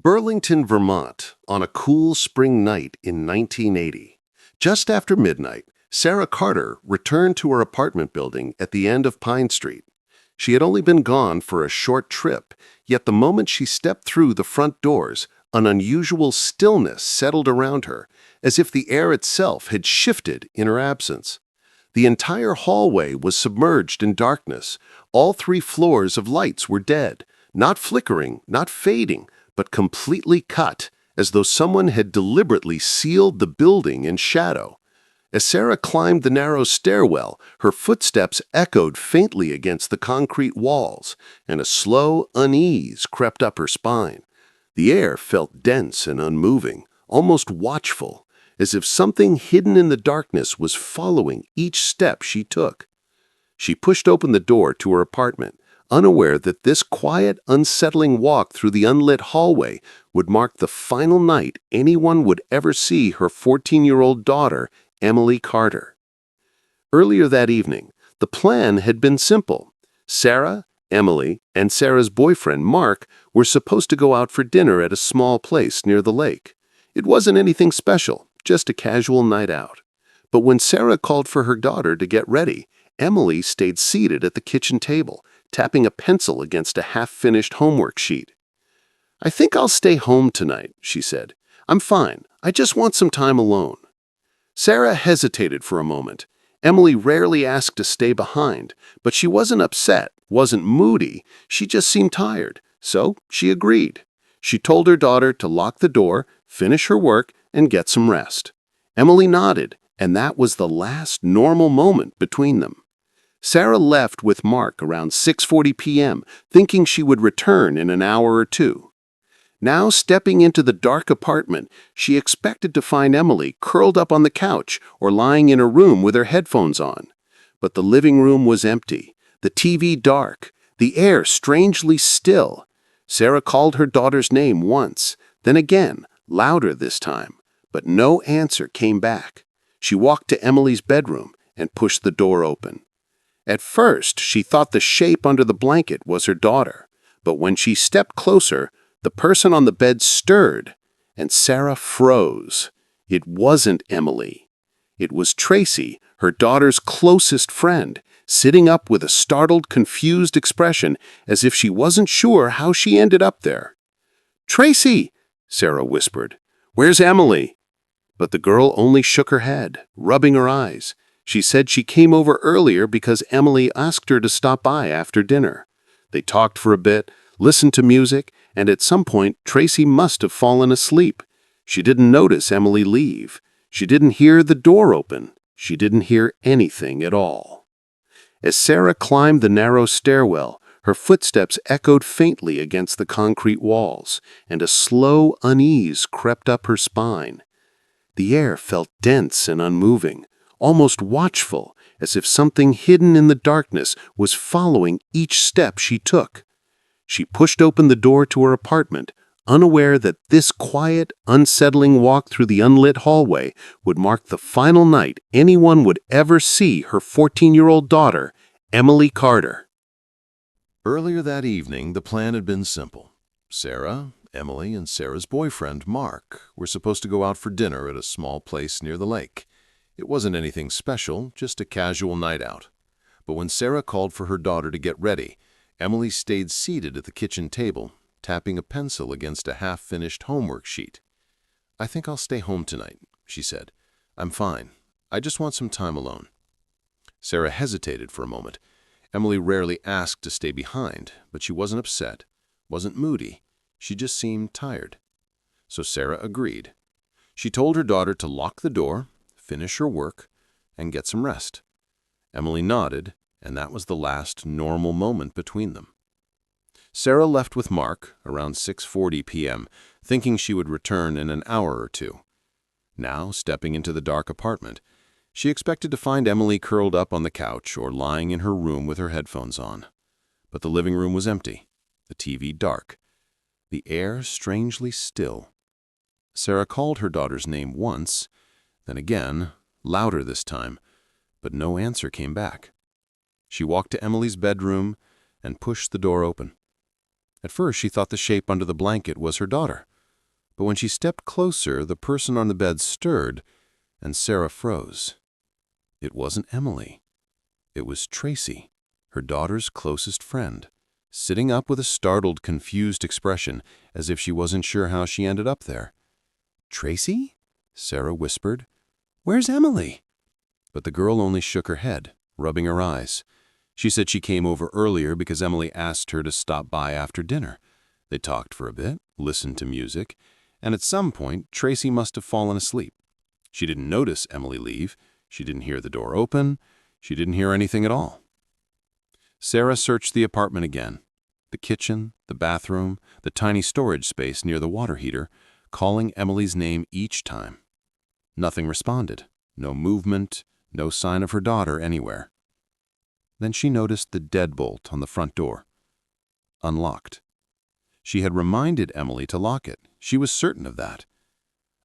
Burlington, Vermont, on a cool spring night in 1980. Just after midnight, Sarah Carter returned to her apartment building at the end of Pine Street. She had only been gone for a short trip, yet the moment she stepped through the front doors, an unusual stillness settled around her, as if the air itself had shifted in her absence. The entire hallway was submerged in darkness. All 3 floors of lights were dead, not flickering, not fading, but completely cut, as though someone had deliberately sealed the building in shadow. As Sarah climbed the narrow stairwell, her footsteps echoed faintly against the concrete walls, and a slow unease crept up her spine. The air felt dense and unmoving, almost watchful, as if something hidden in the darkness was following each step she took. She pushed open the door to her apartment, unaware that this quiet, unsettling walk through the unlit hallway would mark the final night anyone would ever see her 14-year-old daughter, Emily Carter. Earlier that evening, the plan had been simple. Sarah, Emily, and Sarah's boyfriend, Mark, were supposed to go out for dinner at a small place near the lake. It wasn't anything special, just a casual night out. But when Sarah called for her daughter to get ready, Emily stayed seated at the kitchen table, tapping a pencil against a half-finished homework sheet. "I think I'll stay home tonight," she said. "I'm fine. I just want some time alone." Sarah hesitated for a moment. Emily rarely asked to stay behind, but she wasn't upset, wasn't moody. She just seemed tired, so she agreed. She told her daughter to lock the door, finish her work, and get some rest. Emily nodded, and that was the last normal moment between them. Sarah left with Mark around 6:40 p.m., thinking she would return in an hour or two. Now, stepping into the dark apartment, she expected to find Emily curled up on the couch or lying in her room with her headphones on. But the living room was empty, the TV dark, the air strangely still. Sarah called her daughter's name once, then again, louder this time, but no answer came back. She walked to Emily's bedroom and pushed the door open. At first, she thought the shape under the blanket was her daughter, but when she stepped closer, the person on the bed stirred, and Sarah froze. It wasn't Emily. It was Tracy, her daughter's closest friend, sitting up with a startled, confused expression, as if she wasn't sure how she ended up there. "Tracy," Sarah whispered, "where's Emily?" But the girl only shook her head, rubbing her eyes. She said she came over earlier because Emily asked her to stop by after dinner. They talked for a bit, listened to music, and at some point, Tracy must have fallen asleep. She didn't notice Emily leave. She didn't hear the door open. She didn't hear anything at all. As Sarah climbed the narrow stairwell, her footsteps echoed faintly against the concrete walls, and a slow unease crept up her spine. The air felt dense and unmoving, almost watchful, as if something hidden in the darkness was following each step she took. She pushed open the door to her apartment, unaware that this quiet, unsettling walk through the unlit hallway would mark the final night anyone would ever see her 14-year-old daughter, Emily Carter. Earlier that evening, the plan had been simple. Sarah, Emily, and Sarah's boyfriend, Mark, were supposed to go out for dinner at a small place near the lake. It wasn't anything special, just a casual night out. But when Sarah called for her daughter to get ready, Emily stayed seated at the kitchen table, tapping a pencil against a half-finished homework sheet. "I think I'll stay home tonight," she said. "I'm fine. I just want some time alone." Sarah hesitated for a moment. Emily rarely asked to stay behind, but she wasn't upset, wasn't moody. She just seemed tired. So Sarah agreed. She told her daughter to lock the door, finish her work, and get some rest. Emily nodded, and that was the last normal moment between them. Sarah left with Mark around 6:40 p.m., thinking she would return in an hour or two. Now, stepping into the dark apartment, she expected to find Emily curled up on the couch or lying in her room with her headphones on. But the living room was empty, the TV dark, the air strangely still. Sarah called her daughter's name once, then again, louder this time, but no answer came back. She walked to Emily's bedroom and pushed the door open. At first, she thought the shape under the blanket was her daughter, But when she stepped closer, the person on the bed stirred, and Sarah froze. It wasn't Emily. It was Tracy, her daughter's closest friend, sitting up with a startled, confused expression, as if she wasn't sure how she ended up there. "Tracy?" Sarah whispered. "Where's Emily?" But the girl only shook her head, rubbing her eyes. She said she came over earlier because Emily asked her to stop by after dinner. They talked for a bit, listened to music, and at some point, Tracy must have fallen asleep. She didn't notice Emily leave. She didn't hear the door open. She didn't hear anything at all. Sarah searched the apartment again. The kitchen, the bathroom, the tiny storage space near the water heater, calling Emily's name each time. Nothing responded. No movement, no sign of her daughter anywhere. Then she noticed the deadbolt on the front door. Unlocked. She had reminded Emily to lock it. She was certain of that.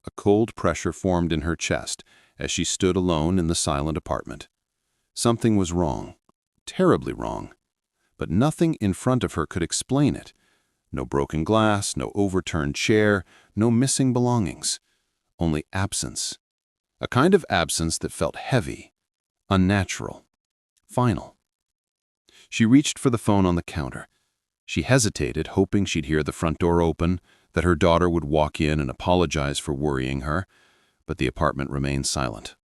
A cold pressure formed in her chest as she stood alone in the silent apartment. Something was wrong. Terribly wrong. But nothing in front of her could explain it. No broken glass, no overturned chair, no missing belongings. Only absence. A kind of absence that felt heavy, unnatural, final. She reached for the phone on the counter. She hesitated, hoping she'd hear the front door open, that her daughter would walk in and apologize for worrying her, but the apartment remained silent.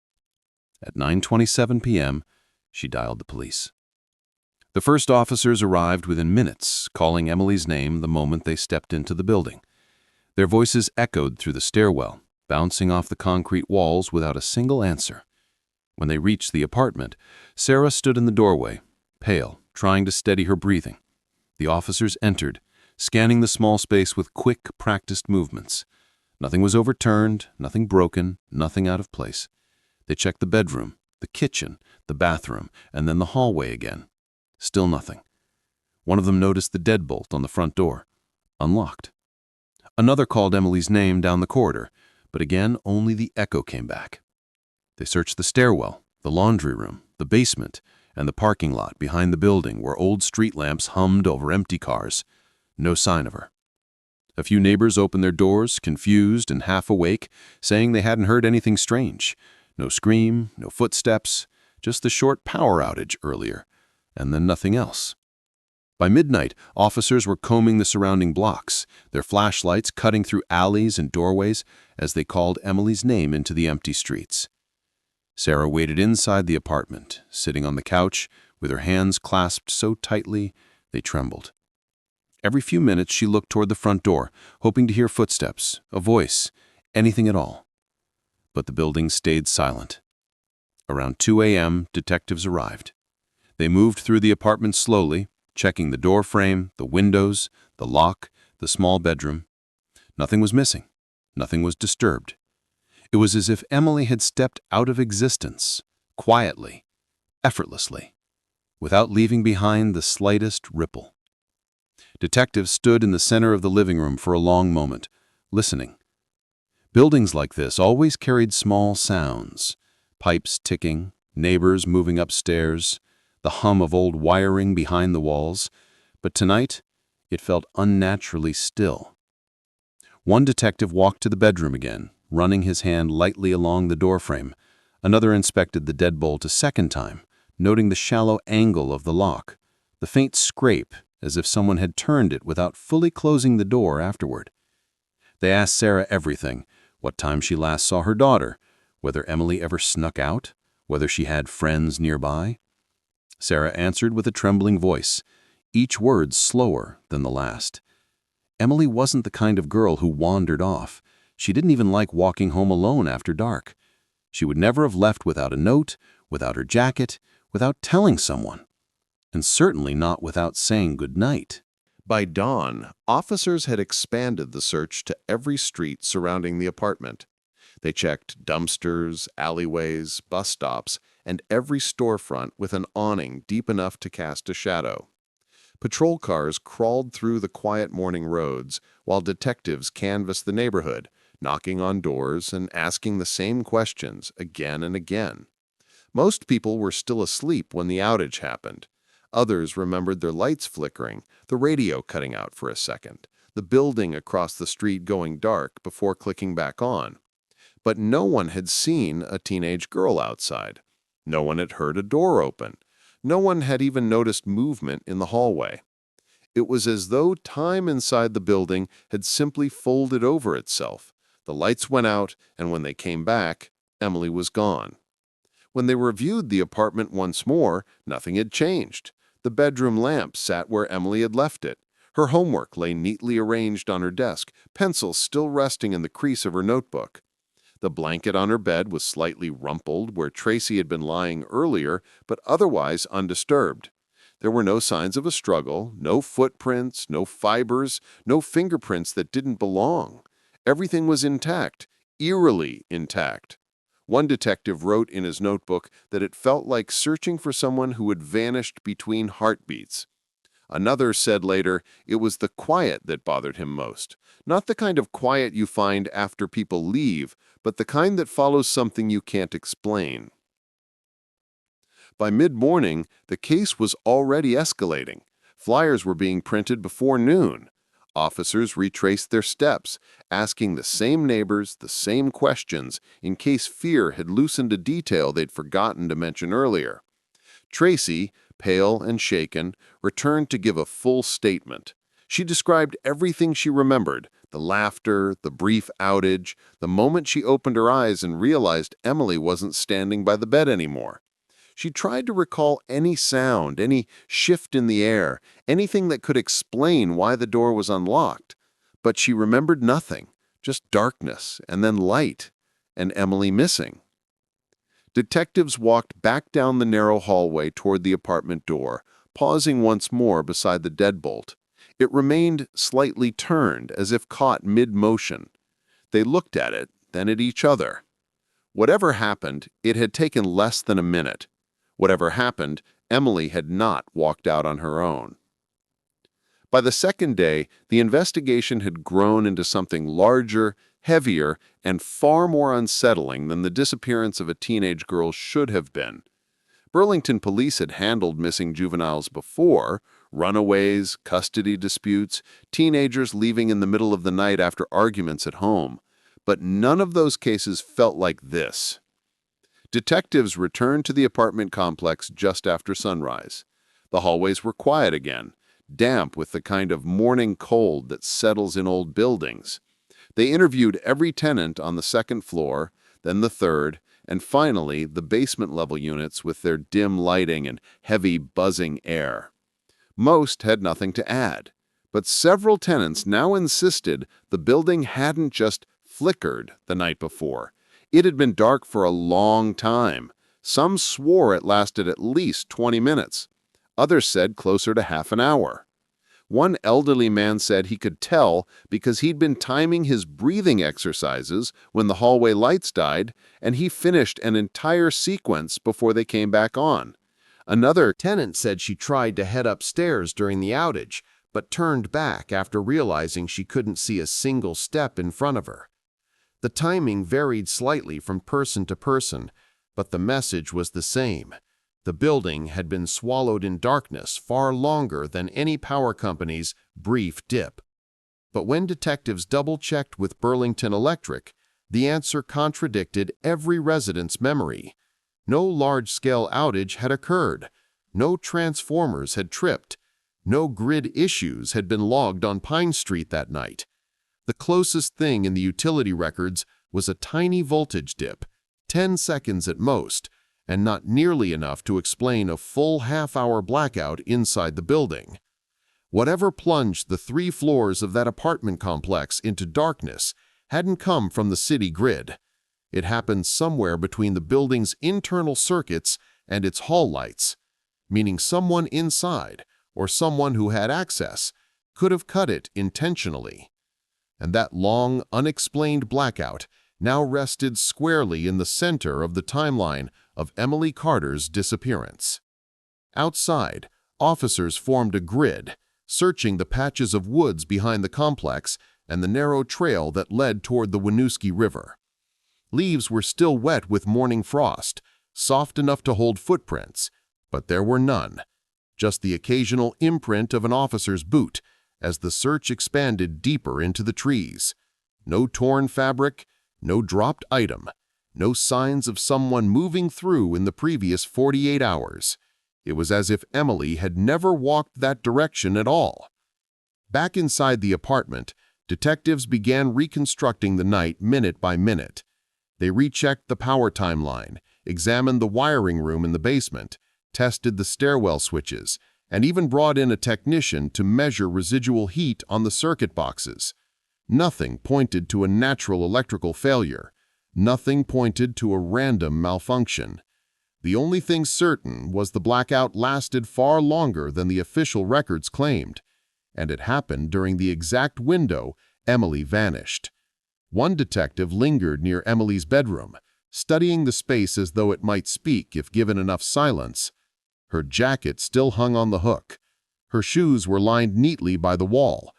At 9:27 p.m., she dialed the police. The first officers arrived within minutes, calling Emily's name the moment they stepped into the building. Their voices echoed through the stairwell, bouncing off the concrete walls without a single answer. When they reached the apartment, Sarah stood in the doorway, pale, trying to steady her breathing. The officers entered, scanning the small space with quick, practiced movements. Nothing was overturned, nothing broken, nothing out of place. They checked the bedroom, the kitchen, the bathroom, and then the hallway again. Still nothing. One of them noticed the deadbolt on the front door. Unlocked. Another called Emily's name down the corridor, but again only the echo came back. They searched the stairwell, the laundry room, the basement, and the parking lot behind the building where old street lamps hummed over empty cars. No sign of her. A few neighbors opened their doors, confused and half awake, saying they hadn't heard anything strange. No scream, no footsteps, just the short power outage earlier, and then nothing else. By midnight, officers were combing the surrounding blocks, their flashlights cutting through alleys and doorways as they called Emily's name into the empty streets. Sarah waited inside the apartment, sitting on the couch, with her hands clasped so tightly they trembled. Every few minutes she looked toward the front door, hoping to hear footsteps, a voice, anything at all. But the building stayed silent. Around 2 a.m., detectives arrived. They moved through the apartment slowly, checking the door frame, the windows, the lock, the small bedroom. Nothing was missing. Nothing was disturbed. It was as if Emily had stepped out of existence, quietly, effortlessly, without leaving behind the slightest ripple. Detectives stood in the center of the living room for a long moment, listening. Buildings like this always carried small sounds, pipes ticking, neighbors moving upstairs, the hum of old wiring behind the walls, but tonight it felt unnaturally still. One detective walked to the bedroom again, running his hand lightly along the doorframe. Another inspected the deadbolt a second time, noting the shallow angle of the lock, the faint scrape as if someone had turned it without fully closing the door afterward. They asked Sarah everything, what time she last saw her daughter, whether Emily ever snuck out, whether she had friends nearby. Sarah answered with a trembling voice, each word slower than the last. Emily wasn't the kind of girl who wandered off. She didn't even like walking home alone after dark. She would never have left without a note, without her jacket, without telling someone, and certainly not without saying goodnight. By dawn, officers had expanded the search to every street surrounding the apartment. They checked dumpsters, alleyways, bus stops, and every storefront with an awning deep enough to cast a shadow. Patrol cars crawled through the quiet morning roads while detectives canvassed the neighborhood, knocking on doors and asking the same questions again and again. Most people were still asleep when the outage happened. Others remembered their lights flickering, the radio cutting out for a second, the building across the street going dark before clicking back on. But no one had seen a teenage girl outside. No one had heard a door open. No one had even noticed movement in the hallway. It was as though time inside the building had simply folded over itself. The lights went out, and when they came back, Emily was gone. When they reviewed the apartment once more, nothing had changed. The bedroom lamp sat where Emily had left it. Her homework lay neatly arranged on her desk, pencils still resting in the crease of her notebook. The blanket on her bed was slightly rumpled where Tracy had been lying earlier, but otherwise undisturbed. There were no signs of a struggle, no footprints, no fibers, no fingerprints that didn't belong. Everything was intact, eerily intact. One detective wrote in his notebook that it felt like searching for someone who had vanished between heartbeats. Another said later it was the quiet that bothered him most. Not the kind of quiet you find after people leave, but the kind that follows something you can't explain. By mid-morning, the case was already escalating. Flyers were being printed before noon. Officers retraced their steps, asking the same neighbors the same questions in case fear had loosened a detail they'd forgotten to mention earlier. Tracy, pale and shaken, returned to give a full statement. She described everything she remembered, the laughter, the brief outage, the moment she opened her eyes and realized Emily wasn't standing by the bed anymore. She tried to recall any sound, any shift in the air, anything that could explain why the door was unlocked. But she remembered nothing, just darkness and then light, and Emily missing. Detectives walked back down the narrow hallway toward the apartment door, pausing once more beside the deadbolt. It remained slightly turned, as if caught mid-motion. They looked at it, then at each other. Whatever happened, it had taken less than a minute. Whatever happened, Emily had not walked out on her own. By the second day, the investigation had grown into something larger, heavier, and far more unsettling than the disappearance of a teenage girl should have been. Burlington police had handled missing juveniles before: runaways, custody disputes, teenagers leaving in the middle of the night after arguments at home. But none of those cases felt like this. Detectives returned to the apartment complex just after sunrise. The hallways were quiet again, damp with the kind of morning cold that settles in old buildings. They interviewed every tenant on the second floor, then the third, and finally the basement-level units with their dim lighting and heavy, buzzing air. Most had nothing to add, but several tenants now insisted the building hadn't just flickered the night before. It had been dark for a long time. Some swore it lasted at least 20 minutes. Others said closer to half an hour. One elderly man said he could tell because he'd been timing his breathing exercises when the hallway lights died, and he finished an entire sequence before they came back on. Another tenant said she tried to head upstairs during the outage, but turned back after realizing she couldn't see a single step in front of her. The timing varied slightly from person to person, but the message was the same. The building had been swallowed in darkness far longer than any power company's brief dip. But when detectives double-checked with Burlington Electric, the answer contradicted every resident's memory. No large-scale outage had occurred. No transformers had tripped. No grid issues had been logged on Pine Street that night. The closest thing in the utility records was a tiny voltage dip, 10 seconds at most, and not nearly enough to explain a full half-hour blackout inside the building. Whatever plunged the 3 floors of that apartment complex into darkness hadn't come from the city grid. It happened somewhere between the building's internal circuits and its hall lights, meaning someone inside, or someone who had access, could have cut it intentionally. And that long, unexplained blackout now rested squarely in the center of the timeline of Emily Carter's disappearance. Outside, officers formed a grid, searching the patches of woods behind the complex and the narrow trail that led toward the Winooski River. Leaves were still wet with morning frost, soft enough to hold footprints, but there were none. Just the occasional imprint of an officer's boot, as the search expanded deeper into the trees. No torn fabric, no dropped item, no signs of someone moving through in the previous 48 hours. It was as if Emily had never walked that direction at all. Back inside the apartment, detectives began reconstructing the night minute by minute. They rechecked the power timeline, examined the wiring room in the basement, tested the stairwell switches, and even brought in a technician to measure residual heat on the circuit boxes. Nothing pointed to a natural electrical failure. Nothing pointed to a random malfunction. The only thing certain was the blackout lasted far longer than the official records claimed, and it happened during the exact window Emily vanished. One detective lingered near Emily's bedroom, studying the space as though it might speak if given enough silence. Her jacket still hung on the hook. Her shoes were lined neatly by the wall.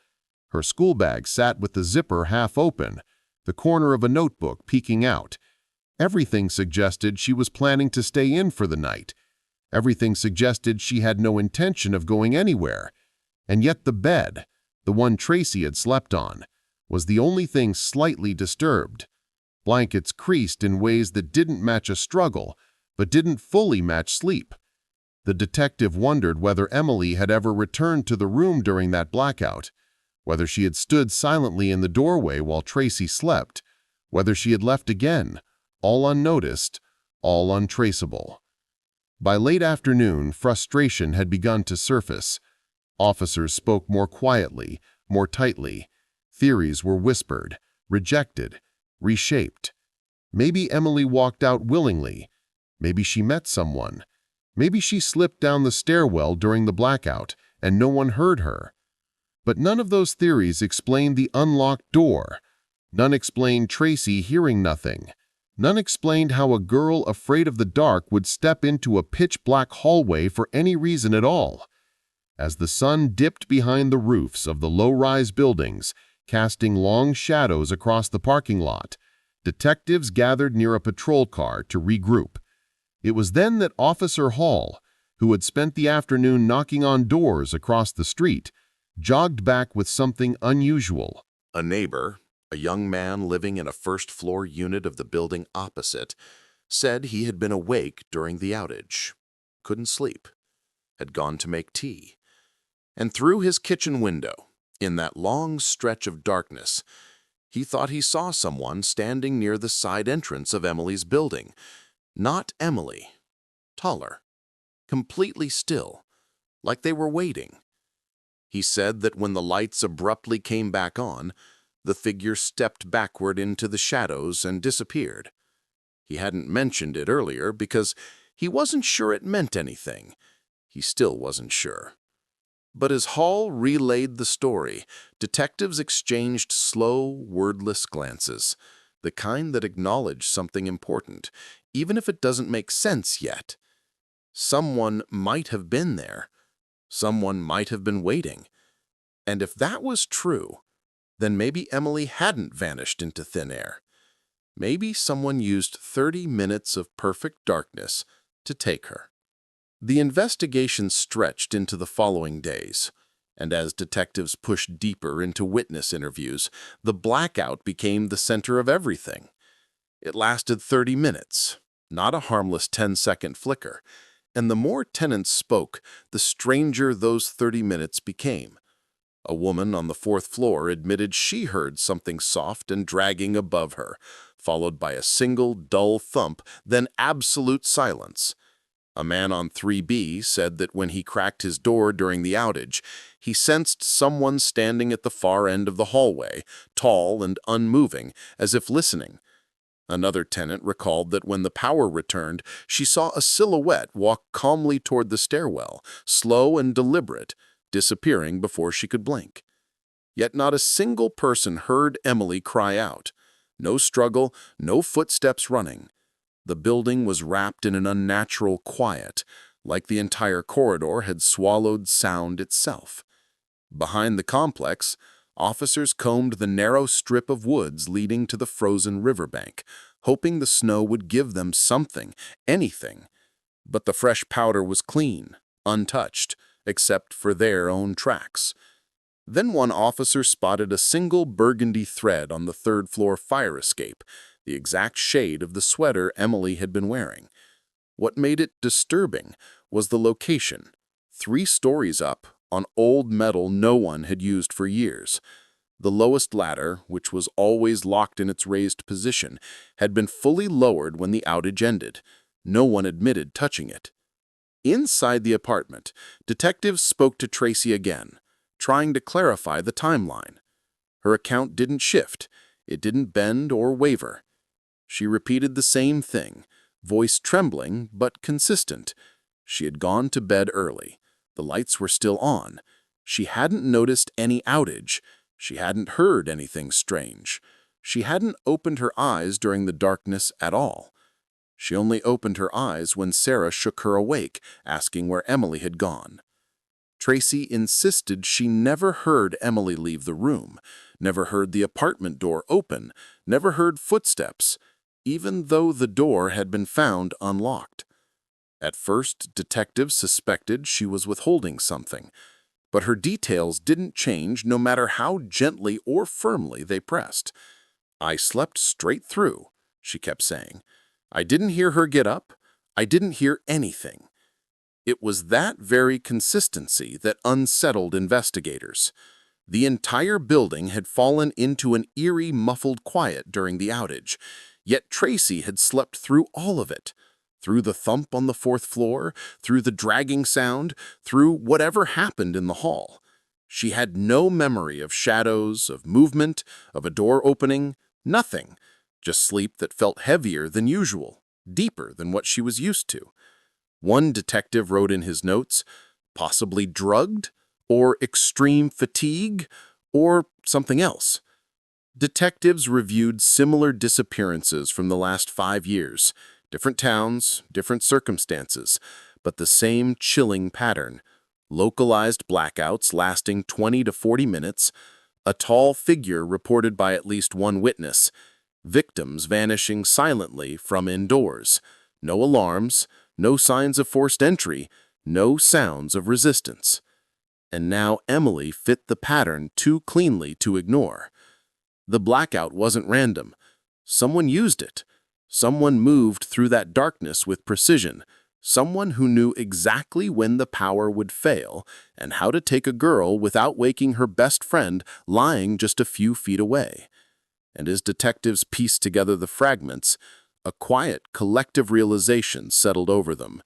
Her school bag sat with the zipper half open, the corner of a notebook peeking out. Everything suggested she was planning to stay in for the night. Everything suggested she had no intention of going anywhere. And yet the bed, the one Tracy had slept on, was the only thing slightly disturbed. Blankets creased in ways that didn't match a struggle, but didn't fully match sleep. The detective wondered whether Emily had ever returned to the room during that blackout, whether she had stood silently in the doorway while Tracy slept, whether she had left again, all unnoticed, all untraceable. By late afternoon, frustration had begun to surface. Officers spoke more quietly, more tightly. Theories were whispered, rejected, reshaped. Maybe Emily walked out willingly. Maybe she met someone. Maybe she slipped down the stairwell during the blackout, and no one heard her. But none of those theories explained the unlocked door. None explained Tracy hearing nothing. None explained how a girl afraid of the dark would step into a pitch-black hallway for any reason at all. As the sun dipped behind the roofs of the low-rise buildings, casting long shadows across the parking lot, detectives gathered near a patrol car to regroup. It was then that Officer Hall, who had spent the afternoon knocking on doors across the street, jogged back with something unusual. A neighbor, a young man living in a first-floor unit of the building opposite, said he had been awake during the outage, couldn't sleep, had gone to make tea, and through his kitchen window, in that long stretch of darkness, he thought he saw someone standing near the side entrance of Emily's building. Not Emily, taller, completely still, like they were waiting. He said that when the lights abruptly came back on, the figure stepped backward into the shadows and disappeared. He hadn't mentioned it earlier because he wasn't sure it meant anything. He still wasn't sure. But as Hall relayed the story, detectives exchanged slow, wordless glances, the kind that acknowledge something important, even if it doesn't make sense yet. Someone might have been there. Someone might have been waiting. And if that was true, then maybe Emily hadn't vanished into thin air. Maybe someone used 30 minutes of perfect darkness to take her. The investigation stretched into the following days, and as detectives pushed deeper into witness interviews, the blackout became the center of everything. It lasted 30 minutes, not a harmless 10-second flicker, and the more tenants spoke, the stranger those 30 minutes became. A woman on the 4th floor admitted she heard something soft and dragging above her, followed by a single dull thump, then absolute silence. A man on 3B said that when he cracked his door during the outage, he sensed someone standing at the far end of the hallway, tall and unmoving, as if listening. Another tenant recalled that when the power returned, she saw a silhouette walk calmly toward the stairwell, slow and deliberate, disappearing before she could blink. Yet not a single person heard Emily cry out. No struggle, no footsteps running. The building was wrapped in an unnatural quiet, like the entire corridor had swallowed sound itself. Behind the complex, officers combed the narrow strip of woods leading to the frozen riverbank, hoping the snow would give them something, anything. But the fresh powder was clean, untouched, except for their own tracks. Then one officer spotted a single burgundy thread on the third-floor fire escape, the exact shade of the sweater Emily had been wearing. What made it disturbing was the location, 3 stories up, on old metal no one had used for years. The lowest ladder, which was always locked in its raised position, had been fully lowered when the outage ended. No one admitted touching it. Inside the apartment, detectives spoke to Tracy again, trying to clarify the timeline. Her account didn't shift. It didn't bend or waver. She repeated the same thing, voice trembling but consistent. She had gone to bed early. The lights were still on. She hadn't noticed any outage. She hadn't heard anything strange. She hadn't opened her eyes during the darkness at all. She only opened her eyes when Sarah shook her awake, asking where Emily had gone. Tracy insisted she never heard Emily leave the room, never heard the apartment door open, never heard footsteps, even though the door had been found unlocked. At first, detectives suspected she was withholding something, but her details didn't change no matter how gently or firmly they pressed. "I slept straight through," she kept saying. "I didn't hear her get up. I didn't hear anything." It was that very consistency that unsettled investigators. The entire building had fallen into an eerie, muffled quiet during the outage, yet Tracy had slept through all of it. Through the thump on the 4th floor, through the dragging sound, through whatever happened in the hall. She had no memory of shadows, of movement, of a door opening, nothing. Just sleep that felt heavier than usual, deeper than what she was used to. One detective wrote in his notes, possibly drugged, or extreme fatigue, or something else. Detectives reviewed similar disappearances from the last 5 years. Different towns, different circumstances, but the same chilling pattern. Localized blackouts lasting 20 to 40 minutes, a tall figure reported by at least one witness, victims vanishing silently from indoors, no alarms, no signs of forced entry, no sounds of resistance. And now Emily fit the pattern too cleanly to ignore. The blackout wasn't random. Someone used it. Someone moved through that darkness with precision, someone who knew exactly when the power would fail and how to take a girl without waking her best friend lying just a few feet away. And as detectives pieced together the fragments, a quiet, collective realization settled over them.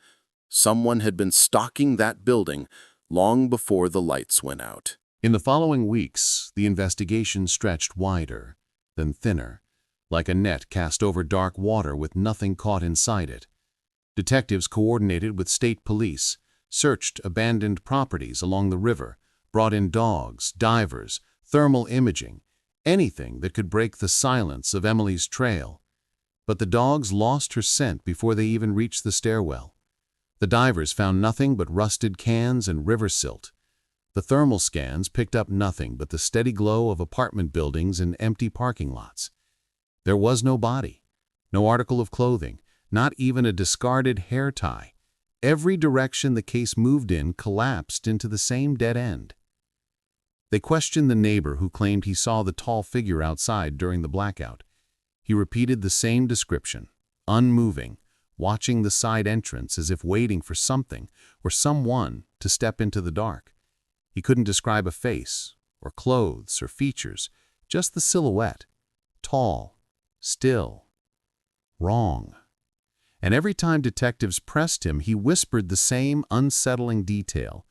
Someone had been stalking that building long before the lights went out. In the following weeks, the investigation stretched wider, then thinner, like a net cast over dark water with nothing caught inside it. Detectives coordinated with state police, searched abandoned properties along the river, brought in dogs, divers, thermal imaging, anything that could break the silence of Emily's trail. But the dogs lost her scent before they even reached the stairwell. The divers found nothing but rusted cans and river silt. The thermal scans picked up nothing but the steady glow of apartment buildings and empty parking lots. There was no body, no article of clothing, not even a discarded hair tie. Every direction the case moved in collapsed into the same dead end. They questioned the neighbor who claimed he saw the tall figure outside during the blackout. He repeated the same description, unmoving, watching the side entrance as if waiting for something or someone to step into the dark. He couldn't describe a face, or clothes, or features, just the silhouette, tall, still, wrong. And every time detectives pressed him, he whispered the same unsettling detail.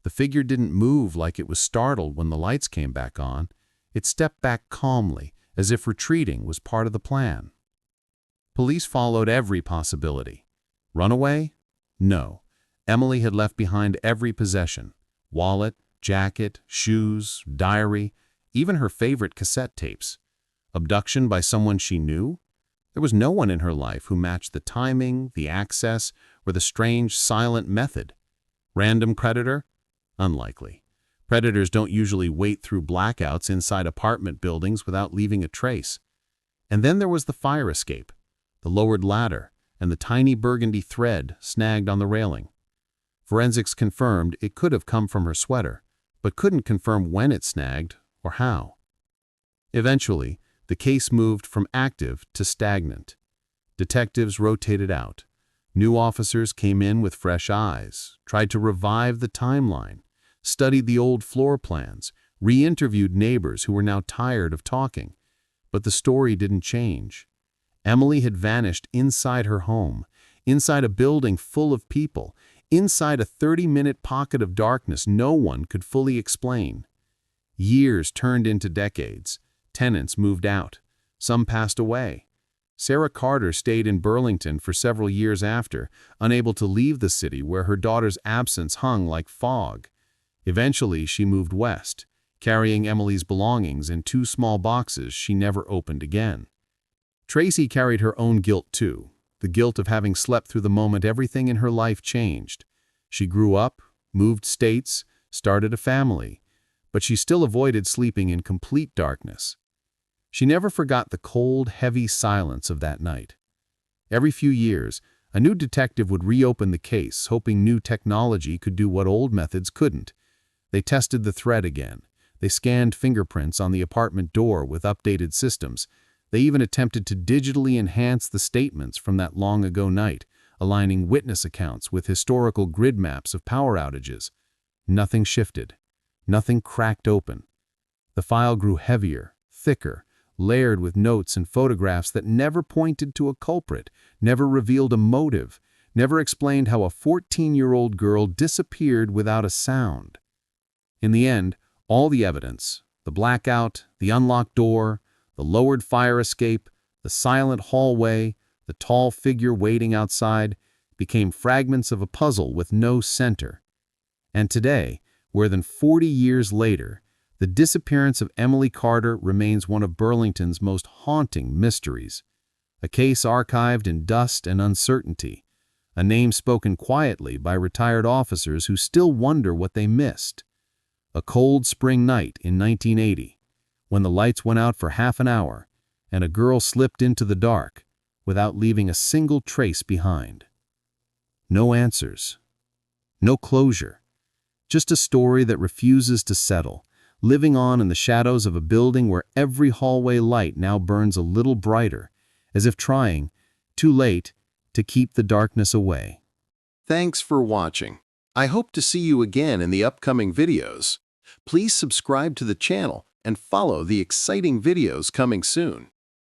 The figure didn't move like it was startled when the lights came back on. It stepped back calmly, as if retreating was part of the plan. Police followed every possibility. Runaway? No. Emily had left behind every possession: wallet, jacket, shoes, diary, even her favorite cassette tapes. Abduction by someone she knew? There was no one in her life who matched the timing, the access, or the strange, silent method. Random predator? Unlikely. Predators don't usually wait through blackouts inside apartment buildings without leaving a trace. And then there was the fire escape, the lowered ladder, and the tiny burgundy thread snagged on the railing. Forensics confirmed it could have come from her sweater, but couldn't confirm when it snagged or how. Eventually, the case moved from active to stagnant. Detectives rotated out. New officers came in with fresh eyes, tried to revive the timeline, studied the old floor plans, re-interviewed neighbors who were now tired of talking. But the story didn't change. Emily had vanished inside her home, inside a building full of people, inside a 30-minute pocket of darkness no one could fully explain. Years turned into decades. Tenants moved out. Some passed away. Sarah Carter stayed in Burlington for several years after, unable to leave the city where her daughter's absence hung like fog. Eventually, she moved west, carrying Emily's belongings in 2 small boxes she never opened again. Tracy carried her own guilt too, the guilt of having slept through the moment everything in her life changed. She grew up, moved states, started a family, but she still avoided sleeping in complete darkness. She never forgot the cold, heavy silence of that night. Every few years, a new detective would reopen the case, hoping new technology could do what old methods couldn't. They tested the thread again. They scanned fingerprints on the apartment door with updated systems. They even attempted to digitally enhance the statements from that long-ago night, aligning witness accounts with historical grid maps of power outages. Nothing shifted. Nothing cracked open. The file grew heavier, thicker, layered with notes and photographs that never pointed to a culprit, never revealed a motive, never explained how a 14-year-old girl disappeared without a sound. In the end, all the evidence, the blackout, the unlocked door, the lowered fire escape, the silent hallway, the tall figure waiting outside, became fragments of a puzzle with no center. And today, more than 40 years later, the disappearance of Emily Carter remains one of Burlington's most haunting mysteries. A case archived in dust and uncertainty. A name spoken quietly by retired officers who still wonder what they missed. A cold spring night in 1980, when the lights went out for half an hour and a girl slipped into the dark without leaving a single trace behind. No answers. No closure. Just a story that refuses to settle, living on in the shadows of a building where every hallway light now burns a little brighter, as if trying, too late, to keep the darkness away. Thanks for watching. I hope to see you again in the upcoming videos. Please subscribe to the channel and follow the exciting videos coming soon.